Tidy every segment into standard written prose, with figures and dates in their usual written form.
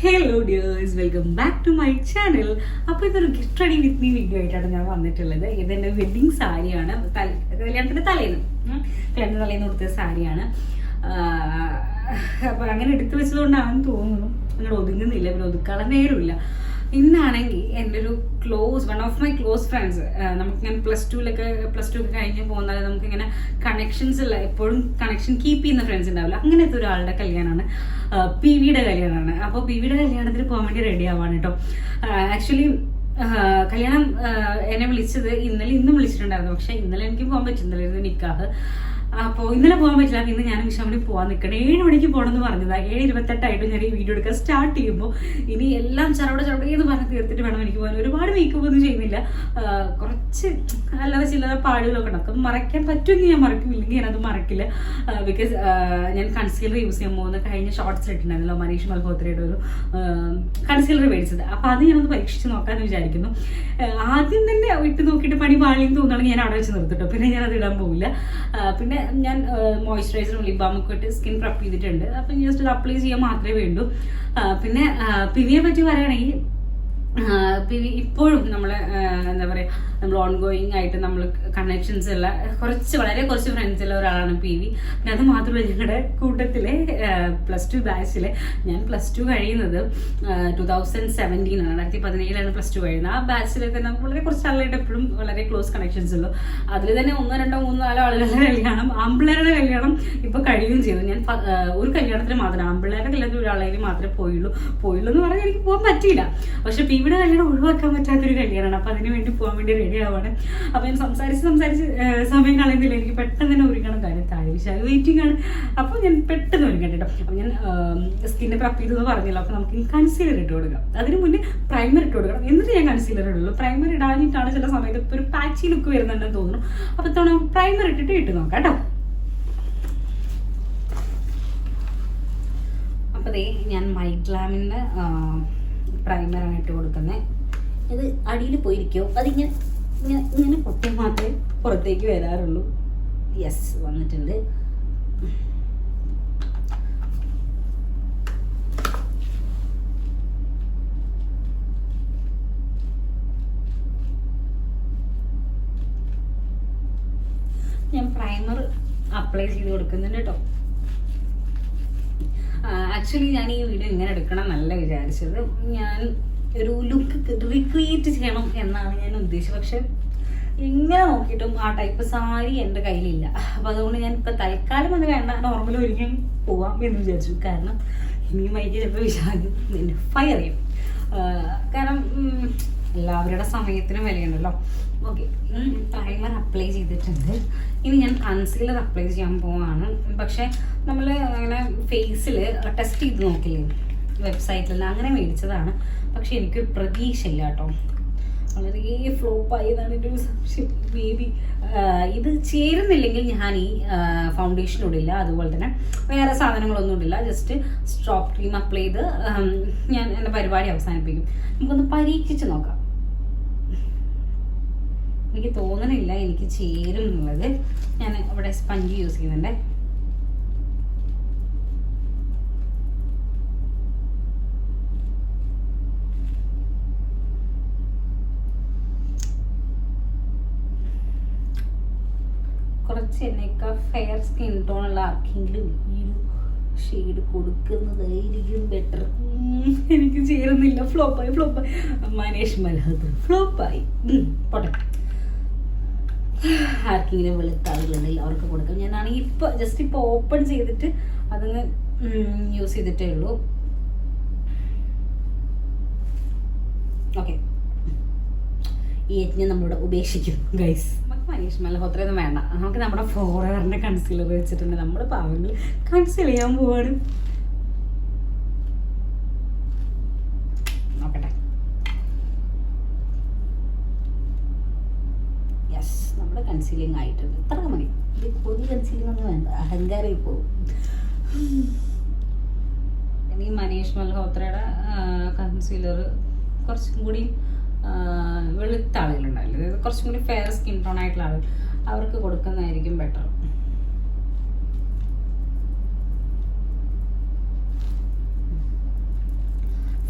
Hello dears, welcome back to my channel. അപ്പോൾ ഇതൊരു get ready with me video ആയിട്ടാണ് ഞാൻ വന്നിട്ടുള്ളത്. ഇതെൻ്റെ വെഡ്ഡിങ് സാരിയാണ്. കല്യാണത്തിൻ്റെ തലേന്ന് കൊടുത്ത സാരിയാണ്. അപ്പോൾ അങ്ങനെ എടുത്തു വെച്ചതുകൊണ്ടാണെന്ന് തോന്നുന്നു അങ്ങനെ ഒതുങ്ങുന്നില്ല, പിന്നെ ഒതുക്കാനുള്ള നേരമില്ല. ഇന്നാണെങ്കിൽ എൻ്റെ ഒരു one of my close friends, നമുക്കിങ്ങനെ പ്ലസ് ടു ഒക്കെ കഴിഞ്ഞ് പോകുന്നത് നമുക്കിങ്ങനെ കണക്ഷൻസ് ഇല്ല, എപ്പോഴും കണക്ഷൻ കീപ്പ് ചെയ്യുന്ന ഫ്രണ്ട്സ് ഉണ്ടാവില്ല. അങ്ങനത്തെ ഒരാളുടെ കല്യാണമാണ്, PVയുടെ കല്യാണമാണ്. അപ്പോൾ PVയുടെ കല്യാണത്തിന് പോകാൻ വേണ്ടി റെഡി ആവാണ് കേട്ടോ. ആക്ച്വലി കല്യാണം എന്നെ വിളിച്ചത് ഇന്നും വിളിച്ചിട്ടുണ്ടായിരുന്നു. പക്ഷേ ഇന്നലെ എനിക്ക് പോകാൻ പറ്റുന്നില്ലായിരുന്നു, നിക്കാഹ്. അപ്പോൾ ഇന്നലെ പോകാൻ പറ്റില്ല. ഇന്ന് ഞാൻ വിഷമണി പോകാൻ നിൽക്കണം. 7 മണിക്ക് പോകണമെന്ന് പറഞ്ഞതാണ്. 7:28 ഞാൻ ഈ വീഡിയോ എടുക്കാൻ സ്റ്റാർട്ട് ചെയ്യുമ്പോൾ ഇനി എല്ലാം ചറവടേന്ന് പറഞ്ഞ് തീർത്തിട്ട് വേണം എനിക്ക് പോകാൻ. ഒരുപാട് മേക്കപ്പ് ഒന്നും ചെയ്യുന്നില്ല, കുറച്ച് അല്ലാതെ ചില്ലറ പാടുകളൊക്കെ ഉണ്ട്. അപ്പം മറയ്ക്കാൻ പറ്റുമെങ്കിൽ ഞാൻ മറക്കും, ഇല്ലെങ്കിൽ ഞാനത് മറക്കില്ല. ബിക്കോസ് ഞാൻ കൺസീലർ യൂസ് ചെയ്യാൻ പോകുന്ന കഴിഞ്ഞ ഷോർട്ട്സ് ഇട്ടുണ്ടായിരുന്നല്ലോ, മനീഷ് മൽഹോത്രയുടെ ഒരു കൺസീലർ മേടിച്ചത്. അപ്പോൾ അത് ഞാനൊന്ന് പരീക്ഷിച്ച് നോക്കാമെന്ന് വിചാരിക്കുന്നു. ആദ്യം തന്നെ ഇട്ട് നോക്കിയിട്ട് പണി പാളിയെന്ന് തോന്നുകയാണെങ്കിൽ ഞാൻ അവിടെ വെച്ച് നിർത്തിട്ടോ, പിന്നെ ഞാനത് ഇടാൻ പോകില്ല. പിന്നെ ഞാൻ മോയ്സ്ചറൈസറും ലിപ് ബാമൊക്കെ ഇട്ട് സ്കിൻ പ്രപ്പ് ചെയ്തിട്ടുണ്ട്. അപ്പം ജസ്റ്റ് അത് അപ്ലൈ ചെയ്യാൻ മാത്രമേ വേണ്ടൂ. പിന്നെ PVയെ പറ്റി പറയുകയാണെങ്കിൽ PV ഇപ്പോഴും നമ്മൾ എന്താ പറയുക, നമ്മൾ ഓൺഗോയിങ് ആയിട്ട് നമ്മൾ കണക്ഷൻസ് ഉള്ള വളരെ കുറച്ച് ഫ്രണ്ട്സ് ഉള്ള ഒരാളാണ് PV. പിന്നെ അത് മാത്രമല്ല, ഞങ്ങളുടെ കൂട്ടത്തിലെ +2 ബാച്ചിലെ ഞാൻ +2 കഴിയുന്നത് 2017 ആണ്, 2017 +2 കഴിയുന്നത്. ആ ബാച്ചിൽ തന്നെ വളരെ കുറച്ച് ആളുകളായിട്ട് എപ്പോഴും വളരെ ക്ലോസ് കണക്ഷൻസ് ഉള്ളൂ. അതിൽ തന്നെ 1, 2, 3, 4 ആളുകളുടെ കല്യാണം, ആമ്പിള്ളേരുടെ കല്യാണം ഇപ്പോൾ കഴിയുകയും ചെയ്തു. ഞാൻ ഒരു കല്യാണത്തിന് മാത്രമേ, ആമ്പിള്ളേരുടെ കല്യാണത്തിൽ ഒരാളേക്ക് മാത്രമേ പോയുള്ളൂ എന്ന് പറഞ്ഞാൽ എനിക്ക് പോകാൻ പറ്റിയില്ല. പക്ഷെ PVയുടെ കല്യാണം ഒഴിവാക്കാൻ പറ്റാത്തൊരു കല്യാണമാണ്. അപ്പോൾ അതിന് വേണ്ടി പോകാൻ വേണ്ടി റെഡി ആവാണ്. അപ്പോൾ ഞാൻ സംസാരിച്ച് സമയം കളയുന്നില്ല. എനിക്ക് പെട്ടെന്ന് തന്നെ ഒരുങ്ങണം, കാര്യം താഴെ വെയിറ്റിംഗ് ആണ്. അപ്പോൾ ഞാൻ പെട്ടെന്ന് ഒരുങ്ങട്ടെ കേട്ടോ. അപ്പോൾ ഞാൻ സ്കിന്നെ പ്രപ്പ് ചെയ്തെന്ന് പറഞ്ഞല്ലോ. അപ്പോൾ നമുക്ക് കൺസീലർ ഇട്ട് കൊടുക്കാം. അതിന് മുന്നേ പ്രൈമർ ഇട്ട് കൊടുക്കണം, എന്നിട്ട് ഞാൻ കൺസീലർ ഇടുള്ളൂ. പ്രൈമർ ഇടാനിട്ടാണ് ചില സമയത്ത് ഇപ്പോൾ ഒരു പാച്ചി ലുക്ക് വരുന്നുണ്ടെന്ന് തോന്നുന്നു. അപ്പോൾ ഇത്തവണ പ്രൈമർ ഇട്ട് നോക്കാം കേട്ടോ. അപ്പോൾ ദേ ഞാൻ മൈഗ്ലാമിൻ്റെ പ്രൈമറാണ് ഇട്ട് കൊടുക്കുന്നത്. ഇത് അടിയിൽ പോയിരിക്കുമോ, ഇങ്ങനെ പൊട്ടിയാൽ മാത്രമേ പുറത്തേക്ക് വരാറുള്ളൂ. യെസ്, വന്നിട്ടുണ്ട്. ഞാൻ പ്രൈമർ അപ്ലൈ ചെയ്ത് കൊടുക്കുന്നുണ്ട് കേട്ടോ. ആക്ച്വലി ഞാൻ ഈ വീഡിയോ ഇങ്ങനെ എടുക്കണം എന്നല്ല വിചാരിച്ചത്. ഞാൻ ഒരു ലുക്ക് റീക്രിയേറ്റ് ചെയ്യണം എന്നാണ് ഞാൻ ഉദ്ദേശിച്ചത്. പക്ഷെ എങ്ങനെ നോക്കിയിട്ടും ആ ടൈപ്പ് സാരി എൻ്റെ കയ്യിലില്ല. അപ്പം അതുകൊണ്ട് ഞാൻ ഇപ്പം തൽക്കാലം അത് വേണ്ട, നോർമൽ ഒരിക്കലും പോവാം എന്ന് വിചാരിച്ചു. കാരണം ഇനി മൈക്ക് ചിലപ്പോൾ വിശാഖം ഫയർ ചെയ്യും. കാരണം എല്ലാവരുടെ സമയത്തിനും വിലയുണ്ടല്ലോ. ഓക്കെ, പ്രൈമർ അപ്ലൈ ചെയ്തിട്ടുണ്ട്. ഇനി ഞാൻ കൺസീലർ അപ്ലൈ ചെയ്യാൻ പോവാണ്. പക്ഷെ നമ്മൾ അങ്ങനെ ഫേസിൽ ടെസ്റ്റ് ചെയ്ത് നോക്കില്ലേ, വെബ്സൈറ്റിൽ അങ്ങനെ മേടിച്ചതാണ്. പക്ഷെ എനിക്ക് പ്രതീക്ഷയില്ല കേട്ടോ, വളരെ ഫ്ലോപ്പായി എന്നാണ് എൻ്റെ ഒരു സംശയം. മേ ബി ഇത് ചേരുന്നില്ലെങ്കിൽ ഞാൻ ഈ ഫൗണ്ടേഷൻ ഇടില്ല, അതുപോലെ തന്നെ വേറെ സാധനങ്ങളൊന്നും ഇടില്ല. ജസ്റ്റ് സ്ട്രോപ്പ് ക്രീം അപ്ലൈ ചെയ്ത് ഞാൻ എൻ്റെ പരിപാടി അവസാനിപ്പിക്കും. നമുക്കൊന്ന് പരീക്ഷിച്ച് നോക്കാം. എനിക്ക് തോന്നണില്ല എനിക്ക് ചേരും എന്നുള്ളത്. ഞാൻ ഇവിടെ സ്പഞ്ച് യൂസ് ചെയ്യുന്നുണ്ട്. കുറച്ച് എന്നേക്കാൾ ഫെയർ സ്കിൻ ടോണുള്ള ആർക്കെങ്കിലും ഈ ഒരു ഷെയ്ഡ് കൊടുക്കുന്നതായിരിക്കും ബെറ്റർ. എനിക്ക് ചേരുന്നില്ല, ഫ്ലോപ്പായി. മനീഷ് മൽഹോത്ര ഫ്ലോപ്പായി. പോട്ടെ, ആർക്കെങ്കിലും വെളുത്ത ആളുകളുണ്ടെങ്കിൽ അവർക്ക് കൊടുക്കാം. ഞാനാണെങ്കിൽ ഇപ്പോൾ ഓപ്പൺ ചെയ്തിട്ട് അതങ്ങ് യൂസ് ചെയ്തിട്ടേ ഉള്ളൂ. ഓക്കെ, ഈ യജ്ഞം നമ്മളിവിടെ ഉപേക്ഷിക്കുന്നു ഗൈസ്. നമുക്ക് മനീഷ് മൽഹോത്രയൊന്നും വേണ്ട, നമുക്ക് നമ്മുടെ ഫോറെവറിൻ്റെ കൺസീലർ വെച്ചിട്ടുണ്ട്. നമ്മൾ പാവങ്ങൾ കൺസീൽ ചെയ്യാൻ പോവാണ്. നോക്കട്ടെ. യെസ്, നമ്മുടെ കൺസീലിംഗ് ആയിട്ടുണ്ട്. ഇത്ര മതി. ഇത് പൊടി കൺസീലിംഗ് ഒന്നും വേണ്ട, അഹങ്കാരമായി പോകും. ഇനി മനീഷ് മൽഹോത്രയുടെ കൺസീലർ കുറച്ചും കൂടി വെളുത്ത ആളുകളുണ്ടാവില്ല, അതായത് കുറച്ചും കൂടി ഫെയർ സ്കിൻ ടോൺ ആയിട്ടുള്ള ആളുകൾ, അവർക്ക് കൊടുക്കുന്നതായിരിക്കും ബെറ്റർ.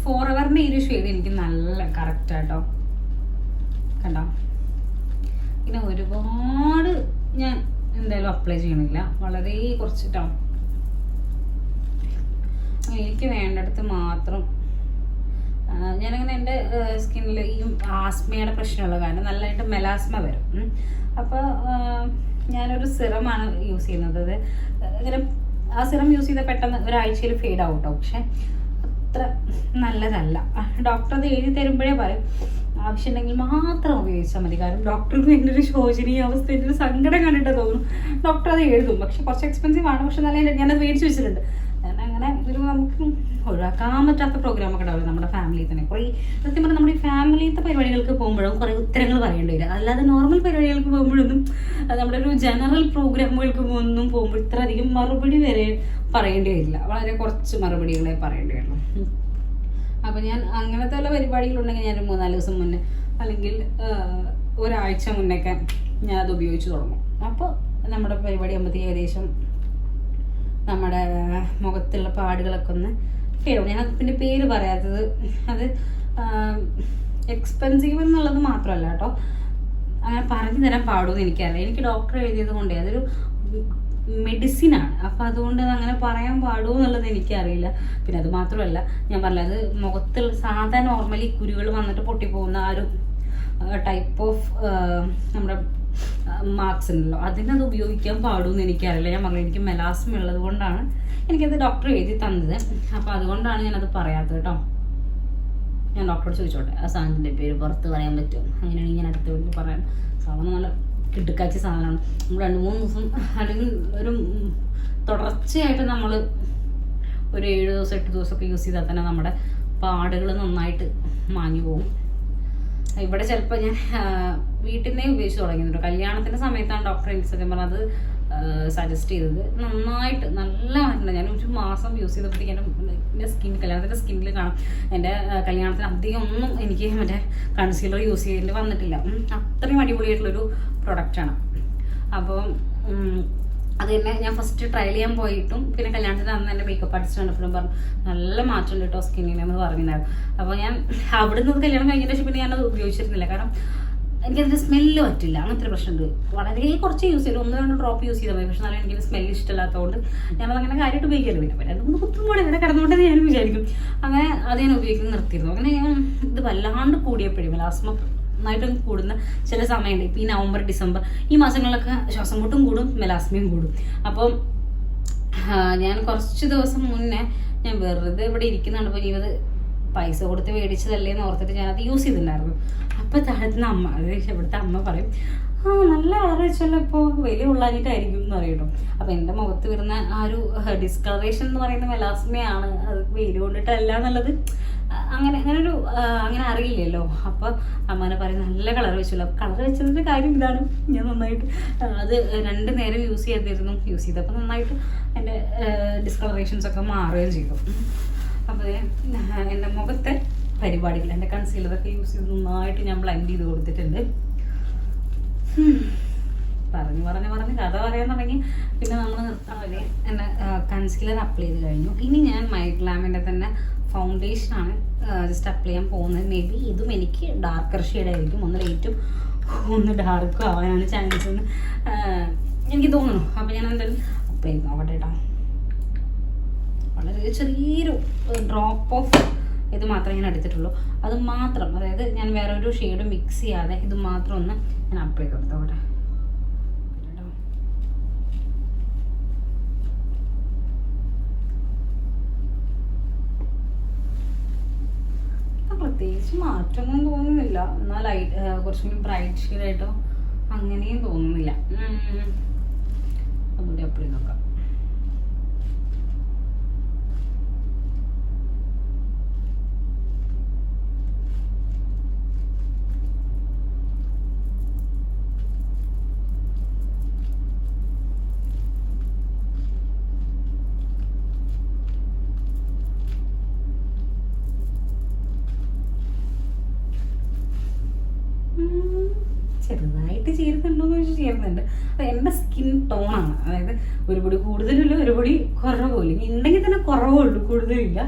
ഫോറെവറിൻ്റെ ഈ ഒരു ഷെയ്ഡ് എനിക്ക് നല്ല കറക്റ്റാട്ടോ, കണ്ടോ. പിന്നെ ഒരുപാട് ഞാൻ എന്തായാലും അപ്ലൈ ചെയ്യണില്ല, വളരെ കുറച്ചിട്ടോ. എനിക്ക് വേണ്ടടുത്ത് മാത്രം ഞാനങ്ങനെ എൻ്റെ സ്കിന്നിൽ ഈ ആസ്മയുടെ പ്രശ്നമുള്ള കാരണം നല്ലതായിട്ട് മെലാസ്മ വരും. അപ്പോൾ ഞാനൊരു സിറമാണ് യൂസ് ചെയ്യുന്നത്. അത് ഇങ്ങനെ ആ സിറം യൂസ് ചെയ്താൽ പെട്ടെന്ന് ഒരാഴ്ചയിൽ ഫെയ്ഡ് ആവും കേട്ടോ. പക്ഷെ അത്ര നല്ലതല്ല. ഡോക്ടർ അത് എഴുതി തരുമ്പോഴേ പറയും ആവശ്യമുണ്ടെങ്കിൽ മാത്രം ഉപയോഗിച്ചാൽ മതി. കാരണം ഡോക്ടർക്ക് എൻ്റെ ഒരു ശോചനീയ അവസ്ഥ, എൻ്റെ ഒരു സങ്കടം കണ്ടിട്ട് തോന്നും. ഡോക്ടർ അത് എഴുതും, പക്ഷെ കുറച്ച് എക്സ്പെൻസീവ് ആണ്. പക്ഷെ നല്ല ഞാനത് മേടിച്ച് വെച്ചിട്ടുണ്ട്. അങ്ങനെ ഒരു നമുക്ക് ഒഴിവാക്കാൻ പറ്റാത്ത പ്രോഗ്രാമൊക്കെ ഉണ്ടാവില്ല നമ്മുടെ ഫാമിലിയിൽ തന്നെ. കുറേ സത്യം പറഞ്ഞാൽ നമ്മുടെ ഈ ഫാമിലിയിലത്തെ പരിപാടികൾക്ക് പോകുമ്പോഴും കുറേ ഉത്തരങ്ങൾ പറയേണ്ടി വരിക. അല്ലാതെ നോർമൽ പരിപാടികൾക്ക് പോകുമ്പോഴൊന്നും, നമ്മുടെ ഒരു ജനറൽ പ്രോഗ്രാമുകൾക്ക് ഒന്നും പോകുമ്പോൾ ഇത്ര അധികം മറുപടി വരെ പറയേണ്ടി വരില്ല. വളരെ കുറച്ച് മറുപടികളെ പറയേണ്ടി വരുള്ളൂ. അപ്പോൾ ഞാൻ അങ്ങനത്തെ ഉള്ള പരിപാടികളുണ്ടെങ്കിൽ ഞാനൊരു 3-4 ദിവസം മുന്നേ അല്ലെങ്കിൽ ഒരാഴ്ച മുന്നേക്കെ ഞാൻ അത് ഉപയോഗിച്ച് തുടങ്ങും. അപ്പോൾ നമ്മുടെ പരിപാടി ആകുമ്പോഴത്തേക്ക് ഏകദേശം നമ്മുടെ മുഖത്തുള്ള പാടുകളൊക്കെ ഒന്ന് ഫെയ്ഡ്. ഞാൻ അതിൻ്റെ പേര് പറയാത്തത് അത് എക്സ്പെൻസീവ് എന്നുള്ളത് മാത്രമല്ല കേട്ടോ, അങ്ങനെ പറഞ്ഞു തരാൻ പാടുമെന്ന് എനിക്കറിയില്ല. എനിക്ക് ഡോക്ടർ എഴുതിയത് കൊണ്ടേ അതൊരു മെഡിസിനാണ്. അപ്പോൾ അതുകൊണ്ട് അത് അങ്ങനെ പറയാൻ പാടുമോ എന്നുള്ളത് എനിക്കറിയില്ല. പിന്നെ അത് മാത്രമല്ല, ഞാൻ പറഞ്ഞത് അത് മുഖത്തുള്ള സാധാ നോർമലി കുരുകൾ വന്നിട്ട് പൊട്ടിപ്പോകുന്ന ആ ഒരു ടൈപ്പ് ഓഫ് നമ്മുടെ മാർക്സ് ഉണ്ടല്ലോ, അതിനത് ഉപയോഗിക്കാൻ പാടുമെന്ന് എനിക്കറിയില്ല. ഞാൻ പറഞ്ഞു എനിക്ക് മെലാസ്മ ഉള്ളത് കൊണ്ടാണ് എനിക്കത് ഡോക്ടർ എഴുതി തന്നത്. അപ്പോൾ അതുകൊണ്ടാണ് ഞാനത് പറയാത്തത് കേട്ടോ. ഞാൻ ഡോക്ടറോട് ചോദിച്ചോട്ടെ ആ സാധനത്തിൻ്റെ പേര് പുറത്ത് പറയാൻ പറ്റുമോ, അങ്ങനെയാണെങ്കിൽ ഞാൻ അടുത്ത വീട്ടിൽ പറയാം. സാധനം നല്ല കിടുക്കാച്ച സാധനമാണ്. നമ്മൾ 2-3 ദിവസം അല്ലെങ്കിൽ ഒരു തുടർച്ചയായിട്ട് നമ്മൾ ഒരു 7 ദിവസം 8 ദിവസമൊക്കെ യൂസ് ചെയ്താൽ തന്നെ നമ്മുടെ പാടുകൾ നന്നായിട്ട് മാഞ്ഞു പോകും. ഇവിടെ ചിലപ്പോൾ ഞാൻ വീട്ടിൽ നിന്നേ ഉപയോഗിച്ച് തുടങ്ങിയിട്ടുണ്ട്. കല്യാണത്തിൻ്റെ സമയത്താണ് ഡോക്ടർ എനിക്ക് സത്യം പറഞ്ഞത് സജസ്റ്റ് ചെയ്തത്. നന്നായിട്ട് നല്ല മാറ്റം. ഞാൻ ഒരു മാസം യൂസ് ചെയ്തപ്പോഴത്തേക്കും എൻ്റെ കല്യാണത്തിൻ്റെ സ്കിന്നിൽ കാണാം. എൻ്റെ കല്യാണത്തിന് അധികം ഒന്നും എനിക്ക് മറ്റേ കൺസീലർ യൂസ് ചെയ്യേണ്ടി വന്നിട്ടില്ല. അത്രയും അടിപൊളിയായിട്ടുള്ളൊരു പ്രൊഡക്റ്റാണ്. അപ്പോൾ അത് തന്നെ ഞാൻ ഫസ്റ്റ് ട്രയൽ ചെയ്യാൻ പോയിട്ടും പിന്നെ കല്യാണത്തിന് അന്ന് എൻ്റെ മേക്കപ്പ് ആർട്ടിസ്റ്റ് കണ്ടപ്പോഴും പറഞ്ഞു നല്ല മാറ്റമുണ്ട് കേട്ടോ സ്കിന്നിനെന്ന് പറഞ്ഞിട്ടുണ്ടായിരുന്നു. അപ്പോൾ ഞാൻ അവിടെ നിന്ന് കല്യാണം കഴിഞ്ഞതിന് ശേഷം പിന്നെ ഞാനത് ഉപയോഗിച്ചിരുന്നില്ല. കാരണം എനിക്കതിൻ്റെ സ്മെല്ല് പറ്റില്ല. അങ്ങനത്തെ ഒരു പ്രശ്നമുണ്ട്. വളരെ കുറച്ച് യൂസ് ചെയ്തു, 1-2 ഡ്രോപ്പ് യൂസ് ചെയ്താൽ മതി. പക്ഷെ എന്നാലും എനിക്കത് സ്മെല്ല് ഇഷ്ടമില്ലാത്തതുകൊണ്ട് ഞാനത് അങ്ങനെ കാര്യമായിട്ട് ഉപയോഗിക്കരുത്. പിന്നെ 2-3 കുത്തും കൂടെ ഇവിടെ കിടന്നുകൊണ്ടെന്ന് ഞാൻ വിചാരിക്കും. അങ്ങനെ അത് ഞാൻ ഉപയോഗിക്കുന്നത് നിർത്തിയിരുന്നു. അങ്ങനെ ഞാൻ ഇത് വല്ലാണ്ട് കൂടിയപ്പോഴും മെലാസ്മ നന്നായിട്ട് കൂടുന്ന ചില സമയമുണ്ട്. ഇപ്പോൾ ഈ നവംബർ ഡിസംബർ ഈ മാസങ്ങളിലൊക്കെ ശ്വാസം മുട്ടും കൂടും, മെലാസ്മയും കൂടും. അപ്പം ഞാൻ കുറച്ച് ദിവസം മുന്നേ ഞാൻ വെറുതെ ഇവിടെ ഇരിക്കുന്നുണ്ട്. അപ്പോൾ ഇത് പൈസ കൊടുത്ത് മേടിച്ചതല്ലേ എന്ന് ഓർത്തിട്ട് ഞാനത് യൂസ് ചെയ്തിട്ടുണ്ടായിരുന്നു. അപ്പോൾ താഴത്തുനിന്ന് അമ്മ, അതായത് ഇവിടുത്തെ അമ്മ പറയും നല്ല കളർ വെച്ചല്ലോ, ഇപ്പോൾ വലിയ ഉള്ളാഞ്ഞിട്ടായിരിക്കും എന്ന് പറയട്ടോ. അപ്പോൾ എൻ്റെ മുഖത്ത് വരുന്ന ആ ഒരു ഡിസ്കളറേഷൻ എന്ന് പറയുന്ന മെലാസ്മയാണ്, അത് വെയിൽ കൊണ്ടിട്ടല്ല എന്നുള്ളത് അങ്ങനെ അറിയില്ലല്ലോ. അപ്പോൾ അമ്മനെ പറയും നല്ല കളർ വെച്ചല്ലോ. കളർ വെച്ചതിൻ്റെ കാര്യം ഇതാണ്, ഞാൻ നന്നായിട്ട് അത് 2 നേരം യൂസ് ചെയ്തപ്പോൾ നന്നായിട്ട് എൻ്റെ ഡിസ്കളറേഷൻസ് ഒക്കെ മാറുകയും ചെയ്തു. അപ്പോൾ എൻ്റെ മുഖത്തെ പരിപാടികൾ എൻ്റെ കൺസീലറൊക്കെ യൂസ് ചെയ്ത് നന്നായിട്ട് ഞാൻ ബ്ലെൻഡ് ചെയ്ത് കൊടുത്തിട്ടുണ്ട്. പറഞ്ഞ് കഥ പറയാൻ തുടങ്ങി. പിന്നെ നമ്മൾ നിർത്താൻ മതി. എൻ്റെ കൺസീലർ അപ്ലൈ ചെയ്ത് കഴിഞ്ഞു. ഇനി ഞാൻ മൈഗ്ലാമിൻ്റെ തന്നെ ഫൗണ്ടേഷനാണ് ജസ്റ്റ് അപ്ലൈ ചെയ്യാൻ പോകുന്നത്. മേ ബി ഇതും എനിക്ക് ഡാർക്കർ ഷെയ്ഡായിരിക്കും, ഒന്ന് ലൈറ്റും ഒന്ന് ഡാർക്കും ആവാനാണ് ചാൻസ് എന്ന് എനിക്ക് തോന്നുന്നു. അപ്പോൾ ഞാൻ എന്തായാലും അപ്ലൈ ചെയ്ത് നോക്കട്ടെ കേട്ടോ. വളരെ ചെറിയൊരു ഡ്രോപ്പ് ഓഫ് ഇത് മാത്രമേ ഞാൻ എടുത്തിട്ടുള്ളൂ. അത് മാത്രം, അതായത് ഞാൻ വേറെ ഒരു ഷെയ്ഡ് മിക്സ് ചെയ്യാതെ ഇത് മാത്രം ഒന്ന് ഞാൻ അപ്ലൈ ചെയ്ത് കൊടുത്തോട്ടെ. പ്രത്യേകിച്ച് മാറ്റമൊന്നും തോന്നുന്നില്ല. എന്നാൽ ലൈറ്റ് കുറച്ചും കൂടി ബ്രൈറ്റ് ഷെയ്ഡായിട്ടോ അങ്ങനെയും തോന്നുന്നില്ല. അതുകൂടി അപ്ലൈ നോക്കാം. ചെറുതായിട്ട് ചേരുന്നുണ്ടോയെന്ന് ചോദിച്ചാൽ ചേരുന്നുണ്ട്. അത് എൻ്റെ സ്കിൻ ടോണാണ്. അതായത് ഒരുപടി കൂടുതലില്ല, ഒരുപടി കുറവുമില്ല. ഉണ്ടെങ്കിൽ തന്നെ കുറവുള്ളൂ, കൂടുതലില്ല.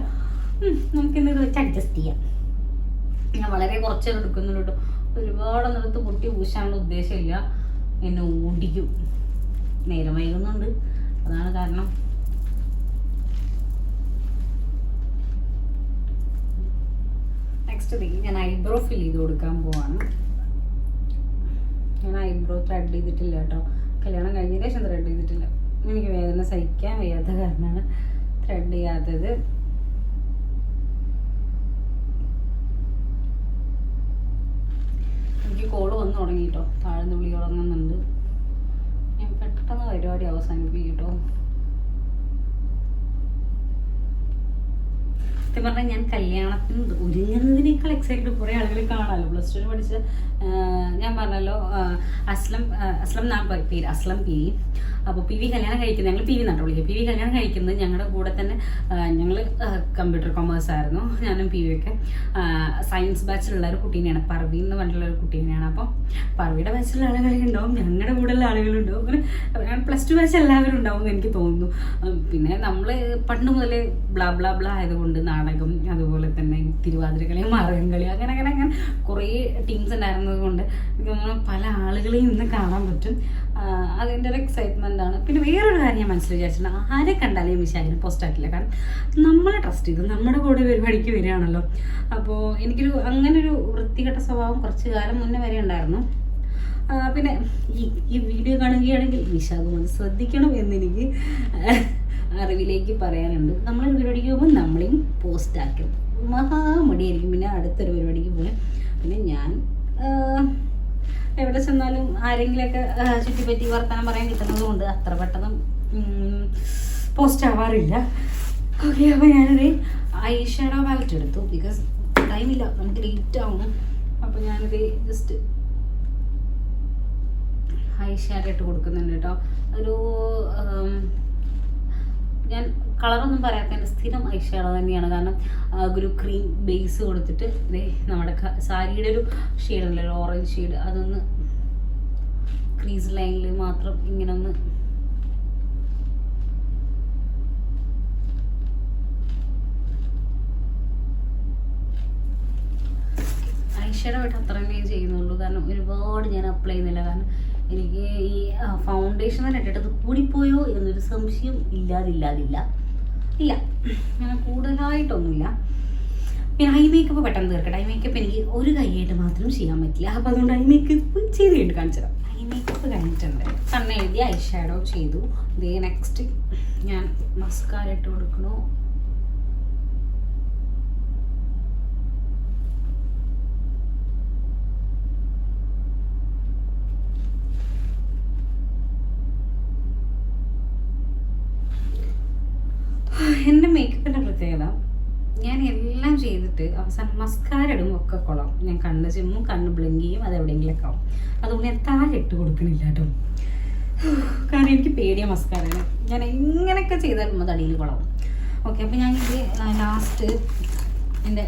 നമുക്കിന്ന് ഇത് വെച്ച് അഡ്ജസ്റ്റ് ചെയ്യാം. ഞാൻ വളരെ കുറച്ചേ എടുക്കുന്നുള്ളൂ കേട്ടോ. ഒരുപാട് നിലത്ത് പൊട്ടി പൂശാനുള്ള ഉദ്ദേശമില്ല. എന്നെ ഓടിക്കും. നേരം വൈകുന്നുണ്ട്, അതാണ് കാരണം. നെക്സ്റ്റ് ഞാൻ ഐബ്രോ ഫിൽ ചെയ്ത് കൊടുക്കാൻ പോവാണ്. ഞാൻ ഐബ്രോ ത്രെഡ് ചെയ്തിട്ടില്ല കേട്ടോ. കല്യാണം കഴിഞ്ഞതിന് ശേഷം ത്രെഡ് ചെയ്തിട്ടില്ല. എനിക്ക് വേദന സഹിക്കാൻ വയ്യാത്ത കാരണമാണ് ത്രെഡ് ചെയ്യാത്തത്. എനിക്ക് കോള് വന്ന് തുടങ്ങി കേട്ടോ. താഴ്ന്ന് വിളി തുടങ്ങുന്നുണ്ട്. ഞാൻ പെട്ടെന്ന് പരിപാടി അവസാനിപ്പിക്കും കേട്ടോ. സത്യം പറഞ്ഞാൽ ഞാൻ കല്യാണത്തിന് ഒരുങ്ങുന്നതിനേക്കാൾ എക്സൈറ്റഡ് കുറേ ആളുകൾ കാണാമല്ലോ. പ്ലസ് ടുവിന് പഠിച്ച ഞാൻ പറഞ്ഞല്ലോ അസ്ലം നാം പേര് അസ്ലം പി വി. അപ്പോൾ പി വി കല്യാണം കഴിക്കുന്നത്, ഞങ്ങൾ പി വി നാട്ടോ വിളിക്കുക. പി വി കല്യാണം കഴിക്കുന്നത് ഞങ്ങളുടെ കൂടെ തന്നെ. ഞങ്ങൾ കമ്പ്യൂട്ടർ കൊമേഴ്സ് ആയിരുന്നു, ഞാനും പി വി ഒക്കെ. സയൻസ് ബാച്ചിലുള്ള ഒരു കുട്ടീനെയാണ്, പർവി എന്ന് പറഞ്ഞിട്ടുള്ള ഒരു കുട്ടീനെയാണ്. അപ്പോൾ പർവിയുടെ ബാച്ചിലുള്ള ആളുകളുണ്ടാവും, ഞങ്ങളുടെ കൂടെയുള്ള ആളുകളുണ്ടാവും. അങ്ങനെ പ്ലസ് ടു ബാച്ച് എല്ലാവരും ഉണ്ടാവും എന്ന് എനിക്ക് തോന്നുന്നു. പിന്നെ നമ്മൾ പണ്ട് മുതലേ ബ്ലാ ബ്ലാ ബ്ലാ ആയതുകൊണ്ട് നാടകം, അതുപോലെ തന്നെ തിരുവാതിരക്കളി, മാർഗംകളി, അങ്ങനെ അങ്ങനെ അങ്ങനെ കുറേ ടീംസ് ഉണ്ടായിരുന്നത് കൊണ്ട് എനിക്ക് തോന്നുന്നു പല ആളുകളെയും ഇന്ന് കാണാൻ പറ്റും. അതിൻ്റെ ഒരു എക്സൈറ്റ്മെൻ്റ് ആണ്. പിന്നെ വേറൊരു കാര്യം ഞാൻ മനസ്സിൽ വിചാരിച്ചിട്ടുണ്ട്, ആരെ കണ്ടാലും വിശാഖിനെ പോസ്റ്റ് ആക്കില്ല. കാരണം നമ്മളെ ട്രസ്റ്റ് ചെയ്ത് നമ്മുടെ കൂടെ പരിപാടിക്ക് വരികയാണല്ലോ. അപ്പോൾ എനിക്കൊരു അങ്ങനൊരു വൃത്തികെട്ട സ്വഭാവം കുറച്ച് കാലം മുന്നേ വരെ ഉണ്ടായിരുന്നു. പിന്നെ ഈ വീഡിയോ കാണുകയാണെങ്കിൽ വിശാഖം അത് ശ്രദ്ധിക്കണം എന്നെനിക്ക് അറിവിലേക്ക് പറയാനുണ്ട്. നമ്മളൊരു പരിപാടിക്ക് പോകുമ്പോൾ നമ്മളെയും പോസ്റ്റ് ആക്കും. മഹാമടിയായിരിക്കും പിന്നെ അടുത്തൊരു പരിപാടിക്ക് പോകാൻ. പിന്നെ ഞാൻ എവിടെ ചെന്നാലും ആരെങ്കിലുമൊക്കെ ചുറ്റിപ്പറ്റി വർത്തമാനം പറയാൻ കിട്ടുന്നത് കൊണ്ട് അത്ര പെട്ടെന്ന് പോസ്റ്റ് ആവാറില്ല. ഓക്കെ, അപ്പോൾ ഞാനത് ഐ ഷാഡോ പാലറ്റ് എടുത്തു. ബിക്കോസ് ടൈമില്ല, നമുക്ക് ലേറ്റ് ആവും. അപ്പോൾ ഞാനത് ജസ്റ്റ് ഐ ഷാഡോ ഇട്ട് കൊടുക്കുന്നുണ്ട് കേട്ടോ. ഒരു ഞാൻ കളറൊന്നും പറയാത്തതിൻ്റെ സ്ഥിരം ഐ ഷാഡോ തന്നെയാണ്. കാരണം ഒരു ക്രീം ബേസ് കൊടുത്തിട്ട് ഇതേ നമ്മുടെ സാരിയുടെ ഒരു ഷെയ്ഡുണ്ടല്ലോ, ഒരു ഓറഞ്ച് ഷെയ്ഡ്, അതൊന്ന് ക്രീസ് ലൈനിൽ മാത്രം ഇങ്ങനെ ഒന്ന് ഐ ഷാഡോ ആയിട്ട് അത്ര തന്നെ ചെയ്യുന്നുള്ളൂ. കാരണം ഒരുപാട് ഞാൻ അപ്ലൈ ചെയ്യുന്നില്ല. കാരണം എനിക്ക് ഈ ഫൗണ്ടേഷൻ തന്നെ ഇട്ടിട്ട് കൂടിപ്പോയോ എന്നൊരു സംശയം ഇല്ല. അങ്ങനെ കൂടുതലായിട്ടൊന്നുമില്ല. പിന്നെ ഐ മേക്കപ്പ് പെട്ടെന്ന് തീർക്കട്ടെ. ഐ മേക്കപ്പ് എനിക്ക് ഒരു കൈയായിട്ട് മാത്രം ചെയ്യാൻ പറ്റില്ല. അപ്പോൾ അതുകൊണ്ട് ഐ മേക്കപ്പ് ചെയ്ത് കഴിഞ്ഞിട്ട് കാണിച്ചു തരാം. ഐ മേക്കപ്പ് കഴിഞ്ഞിട്ടുണ്ട്, കണ്ണെഴുതി ഐ ഷാഡോ ചെയ്തു. ഇതേ നെക്സ്റ്റ് ഞാൻ മസ്കാര ഇട്ട് കൊടുക്കണു. എൻ്റെ മേക്കപ്പിൻ്റെ പ്രത്യേകത, ഞാൻ എല്ലാം ചെയ്തിട്ട് അവസാനം മസ്കാര ഇടുമ്പോൾ ഒക്കെ കൊള്ളാം. ഞാൻ കണ്ണ് ചിമ്മും, കണ്ണ് ബ്ലിങ്ക് ചെയ്യും, അത് എവിടെയെങ്കിലൊക്കെ ആവും. അതുകൊണ്ട് ഞാൻ താഴെ ഇട്ട് കൊടുക്കണില്ല കേട്ടോ. കാരണം എനിക്ക് പേടിയ മസ്കാരയാണ്. ഞാൻ എങ്ങനെയൊക്കെ ചെയ്താലും അത് അടിയിൽ കൊള്ളാവും. ഓക്കെ, അപ്പോൾ ഞാൻ ഇത് ലാസ്റ്റ് എൻ്റെ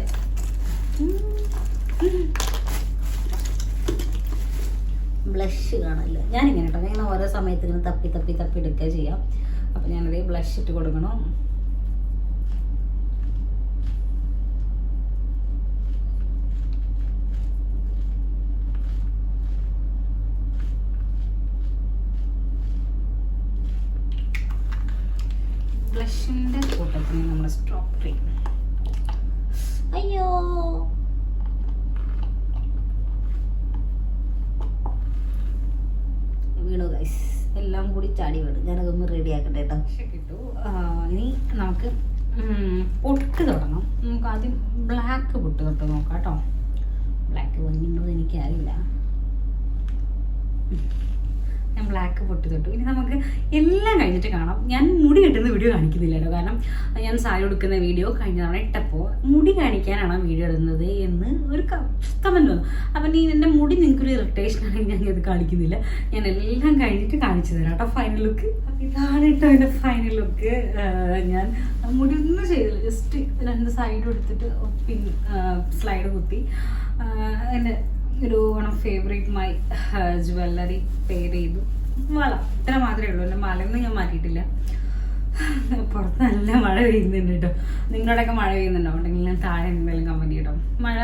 ബ്ലഷ് കാണല്ലോ. ഞാനിങ്ങനെ കേട്ടോ, ഞാൻ ഓരോ സമയത്ത് ഇങ്ങനെ തപ്പി എടുക്കുക ചെയ്യാം. അപ്പോൾ ഞാനതേ ബ്ലഷ് ഇട്ട് കൊടുക്കണം. ബ്ലഷിൻ്റെ കൂട്ടത്തിൽ നമ്മൾ സ്ട്രോക്ക് ക്രീം. അയ്യോ, വീണു ഗൈസ്, എല്ലാം കൂടി ചാടി വീണു. ഞാനതൊന്ന് റെഡി ആക്കട്ടെ കേട്ടോ. കിട്ടു. ഇനി നമുക്ക് പൊട്ട് തുടങ്ങാം. നമുക്ക് ആദ്യം ബ്ലാക്ക് പൊട്ട് തൊട്ട് നോക്കാം കേട്ടോ. ബ്ലാക്ക് ഭംഗിയുണ്ടോ എന്ന് എനിക്കറിയില്ല. ഞാൻ ബ്ലാക്ക് പൊട്ട് തൊട്ടു. ഇനി നമുക്ക് എല്ലാം കഴിഞ്ഞിട്ട് കാണാം. ഞാൻ മുടി കെട്ടുന്ന വീഡിയോ കാണിക്കുന്നില്ല കേട്ടോ. കാരണം ഞാൻ സാരി എടുക്കുന്ന വീഡിയോ കഴിഞ്ഞ തവണ ഇട്ടപ്പോൾ മുടി കാണിക്കാനാണ് വീഡിയോ ഇടുന്നത് എന്ന് ഒരു കമൻറ്റ് വന്നു. അപ്പം നീ എൻ്റെ മുടി നിനക്കൊരു ഇറിറ്റേഷൻ ആണെങ്കിൽ ഞാൻ ഇത് കാണിക്കുന്നില്ല. ഞാൻ എല്ലാം കഴിഞ്ഞിട്ട് കാണിച്ചു തരാം കേട്ടോ ഫൈനൽ ലുക്ക്. ഇതാണ് കേട്ടോ എൻ്റെ ഫൈനൽ ലുക്ക്. ഞാൻ മുടി ഒന്നും ചെയ്തില്ല, ജസ്റ്റ് 2 സൈഡ് എടുത്തിട്ട് പിൻ സ്ലൈഡ് കുത്തി എൻ്റെ ഒരു one of favourite my jewellery pair ചെയ്തു. വള ഇത്ര മാത്രമേ ഉള്ളൂ, എൻ്റെ മലയൊന്നും ഞാൻ മാറ്റിയിട്ടില്ല. പുറത്ത് നല്ല മഴ പെയ്യുന്നുണ്ട് കേട്ടോ. നിങ്ങളോടൊക്കെ മഴ പെയ്യുന്നുണ്ടോ? ഉണ്ടെങ്കിൽ ഞാൻ താഴെ എന്തെങ്കിലും കമൻറ്റ് കേട്ടോ. മഴ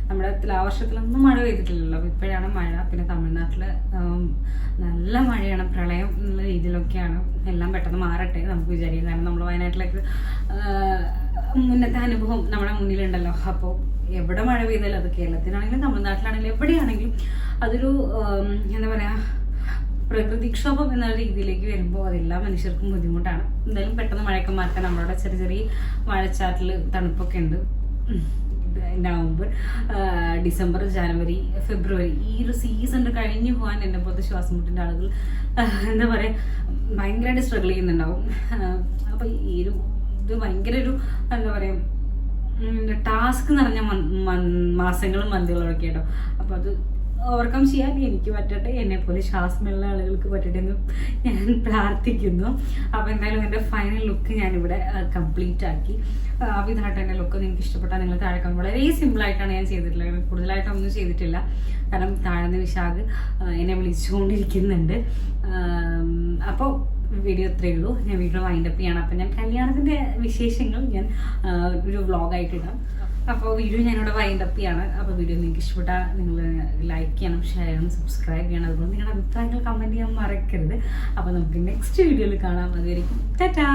നമ്മുടെ തുലാവർഷത്തിലൊന്നും മഴ പെയ്തിട്ടില്ലല്ലോ, അപ്പോൾ ഇപ്പോഴാണ് മഴ. പിന്നെ തമിഴ്നാട്ടിൽ നല്ല മഴയാണ്, പ്രളയം എന്നുള്ള രീതിയിലൊക്കെയാണ്. എല്ലാം പെട്ടെന്ന് മാറട്ടെ നമുക്ക് വിചാരിക്കാം. കാരണം നമ്മൾ വയനാട്ടിലേക്ക് മുന്നത്തെ അനുഭവം നമ്മുടെ മുന്നിലുണ്ടല്ലോ. അപ്പോൾ എവിടെ മഴ പെയ്താലും, അത് കേരളത്തിലാണെങ്കിലും തമിഴ്നാട്ടിലാണെങ്കിലും എവിടെയാണെങ്കിലും അതൊരു എന്താ പറയുക, പ്രകൃതിക്ഷോഭം എന്ന രീതിയിലേക്ക് വരുമ്പോൾ അതെല്ലാ മനുഷ്യർക്കും ബുദ്ധിമുട്ടാണ്. എന്തായാലും പെട്ടെന്ന് മഴയൊക്കെ മാറ്റാൻ നമ്മളവിടെ ചെറിയ ചെറിയ മഴച്ചാറ്റിൽ തണുപ്പൊക്കെ ഉണ്ട്. നവംബർ, ഡിസംബർ, ജനുവരി, ഫെബ്രുവരി ഈ ഒരു സീസൺ കഴിഞ്ഞു പോകാൻ എന്നെ പോലത്തെ ശ്വാസം മുട്ടിൻ്റെ ആളുകൾ എന്താ പറയുക ഭയങ്കരമായിട്ട് സ്ട്രഗിൾ ചെയ്യുന്നുണ്ടാവും. അപ്പോൾ ഈ ഒരു ഇത് ഭയങ്കര ഒരു എന്താ പറയുക ടാസ്ക് നിറഞ്ഞ മാസങ്ങളും മന്തുകളൊക്കെ കേട്ടോ. അപ്പോൾ അത് ഓവർകം ചെയ്യാൻ എനിക്ക് പറ്റട്ടെ, എന്നെപ്പോലെ ശ്വാസമുള്ള ആളുകൾക്ക് പറ്റട്ടെ എന്ന് ഞാൻ പ്രാർത്ഥിക്കുന്നു. അപ്പോൾ എന്തായാലും എൻ്റെ ഫൈനൽ ലുക്ക് ഞാനിവിടെ കംപ്ലീറ്റ് ആക്കി. അപ്പോൾ ഇതായിട്ട് എൻ്റെ ലുക്ക് നിങ്ങൾക്ക് ഇഷ്ടപ്പെട്ടാൽ നിങ്ങൾ താഴെ വളരെ സിമ്പിളായിട്ടാണ് ഞാൻ ചെയ്തിട്ടുള്ളത്, കൂടുതലായിട്ടൊന്നും ചെയ്തിട്ടില്ല. കാരണം താഴ്ന്ന വിശാഖ് എന്നെ വിളിച്ചുകൊണ്ടിരിക്കുന്നുണ്ട്. അപ്പോൾ വീഡിയോ ഇത്രയേ ഉള്ളൂ. ഞാൻ വീഡിയോ വൈൻഡപ്പ് ചെയ്യണം. അപ്പോൾ ഞാൻ കല്യാണത്തിൻ്റെ വിശേഷങ്ങൾ ഞാൻ ഒരു വ്ളോഗായിട്ടിടാം. അപ്പോൾ വീഡിയോ ഞാനിവിടെ വൈൻഡപ്പ് ചെയ്യാണ്. അപ്പോൾ വീഡിയോ നിങ്ങൾക്ക് ഇഷ്ടപ്പെട്ടാൽ നിങ്ങൾ ലൈക്ക് ചെയ്യണം, ഷെയർ ചെയ്യണം, സബ്സ്ക്രൈബ് ചെയ്യണം. അതുകൊണ്ട് നിങ്ങളുടെ അഭിപ്രായങ്ങൾ കമൻറ്റ് ചെയ്യാൻ മറക്കരുത്. അപ്പോൾ നമുക്ക് നെക്സ്റ്റ് വീഡിയോയിൽ കാണാം. അതുവരെയും ടാറ്റാ.